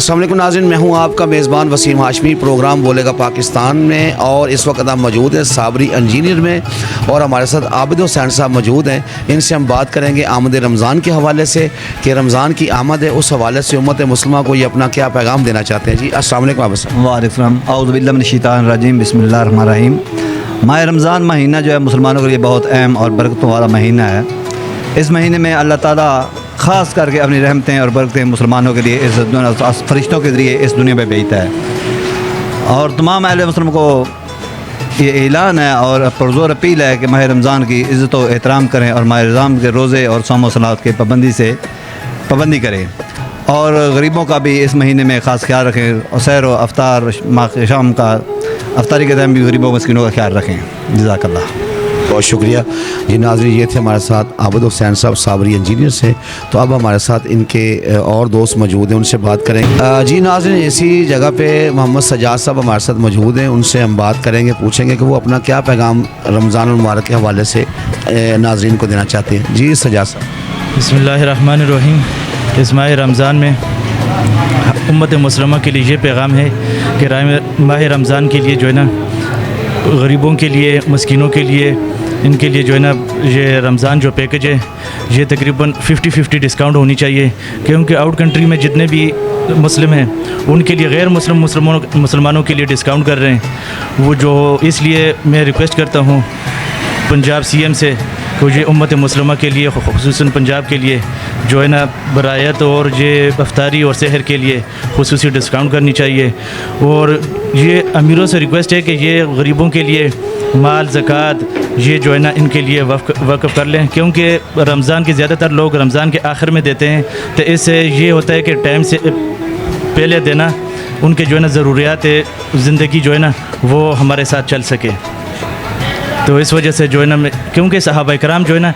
السلام علیکم ناظرین، میں ہوں آپ کا میزبان وسیم ہاشمی، پروگرام بولے گا پاکستان میں، اور اس وقت ہم موجود ہیں صابری انجینئر میں، اور ہمارے ساتھ عابد حسین صاحب موجود ہیں۔ ان سے ہم بات کریں گے آمد رمضان کے حوالے سے، کہ رمضان کی آمد ہے، اس حوالے سے امت مسلمہ کو یہ اپنا کیا پیغام دینا چاہتے ہیں۔ جی السلام علیکم عابد صاحب۔ وعلیکم السلام۔ اعوذ باللہ من الشیطان الرجیم، بسم اللہ الرحمن الرحیم۔ ماہ رمضان مہینہ جو ہے مسلمانوں کے لیے بہت اہم اور برکتوں والا مہینہ ہے۔ اس مہینے میں اللہ تعالیٰ خاص کر کے اپنی رحمتیں اور برکتیں مسلمانوں کے لیے اس فرشتوں کے ذریعے اس دنیا میں بھیجتا ہے، اور تمام اہل مسلم کو یہ اعلان ہے اور پرزور اپیل ہے کہ ماہ رمضان کی عزت و احترام کریں، اور ماہ رمضان کے روزے اور صوم و صلوات کے پابندی کریں، اور غریبوں کا بھی اس مہینے میں خاص خیال رکھیں، اور سحر و افطار شام کا افطاری کے دوران بھی غریبوں مسکینوں کا خیال رکھیں۔ جزاک اللہ۔ بہت شکریہ جی ناظرین، یہ تھے ہمارے ساتھ عابد حسین صاحب صابری انجینئر سے۔ تو اب ہمارے ساتھ ان کے اور دوست موجود ہیں، ان سے بات کریں گے۔ جی ناظرین، اسی جگہ پہ محمد سجاد صاحب ہمارے ساتھ موجود ہیں، ان سے ہم بات کریں گے، پوچھیں گے کہ وہ اپنا کیا پیغام رمضان المبارک کے حوالے سے ناظرین کو دینا چاہتے ہیں۔ جی سجاد صاحب۔ بسم اللہ الرحمن الرحیم۔ اس ماہ رمضان میں امت مسلمہ کے لیے یہ پیغام ہے کہ ماہ رمضان کے لیے جو ہے نا غریبوں کے لیے، مسکینوں کے لیے، ان کے لیے جو ہے نا یہ رمضان جو پیکج ہے یہ تقریباً 50-50 ڈسکاؤنٹ ہونی چاہیے، کیونکہ آؤٹ کنٹری میں جتنے بھی مسلم ہیں ان کے لیے غیر مسلمانوں کے لیے ڈسکاؤنٹ کر رہے ہیں۔ وہ جو اس لیے میں ریکویسٹ کرتا ہوں پنجاب سی ایم سے کہ یہ امت مسلمہ کے لیے، خصوصاً پنجاب کے لیے جو ہے نا برایت اور یہ افطاری اور سحر کے لیے خصوصی ڈسکاؤنٹ کرنی چاہیے، اور یہ امیروں سے ریکویسٹ ہے کہ یہ غریبوں کے لیے مال زکوٰۃ یہ جو ہے نا ان کے لیے وقف کر لیں، کیونکہ رمضان کے زیادہ تر لوگ رمضان کے آخر میں دیتے ہیں، تو اس سے یہ ہوتا ہے کہ ٹائم سے پہلے دینا ان کے جو ہے نا ضروریات زندگی جو ہے نا وہ ہمارے ساتھ چل سکے۔ تو اس وجہ سے جو ہے نا کیونکہ صحابہ کرام جو ہے نا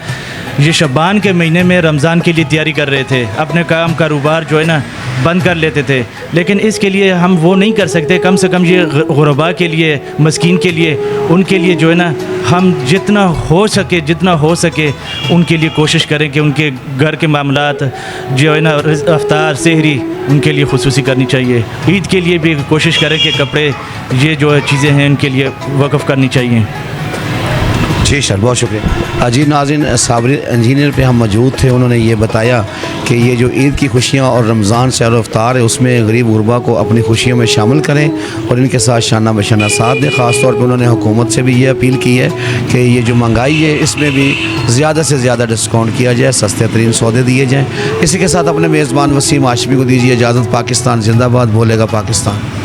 یہ شعبان کے مہینے میں رمضان کے لیے تیاری کر رہے تھے، اپنے کاروبار جو ہے نا بند کر لیتے تھے، لیکن اس کے لیے ہم وہ نہیں کر سکتے۔ کم سے کم یہ غرباء کے لیے، مسکین کے لیے، ان کے لیے جو ہے نا ہم جتنا ہو سکے ان کے لیے کوشش کریں کہ ان کے گھر کے معاملات جو ہے نا افطار سحری ان کے لیے خصوصی کرنی چاہیے۔ عید کے لیے بھی کوشش کریں کہ کپڑے یہ جو چیزیں ہیں ان کے لیے وقف کرنی چاہیے۔ جی سر، بہت شکریہ۔ جی ناظرین، صابری انجینئر پہ ہم موجود تھے، انہوں نے یہ بتایا کہ یہ جو عید کی خوشیاں اور رمضان سحر و افطار ہے اس میں غریب غربا کو اپنی خوشیوں میں شامل کریں اور ان کے ساتھ شانہ بشانہ ساتھ دیں۔ خاص طور پہ انہوں نے حکومت سے بھی یہ اپیل کی ہے کہ یہ جو مہنگائی ہے اس میں بھی زیادہ سے زیادہ ڈسکاؤنٹ کیا جائے، سستے ترین سودے دیے جائیں۔ اسی کے ساتھ اپنے میزبان وسیم ہاشمی کو دیجیے اجازت۔ پاکستان زندہ باد، بولے گا پاکستان۔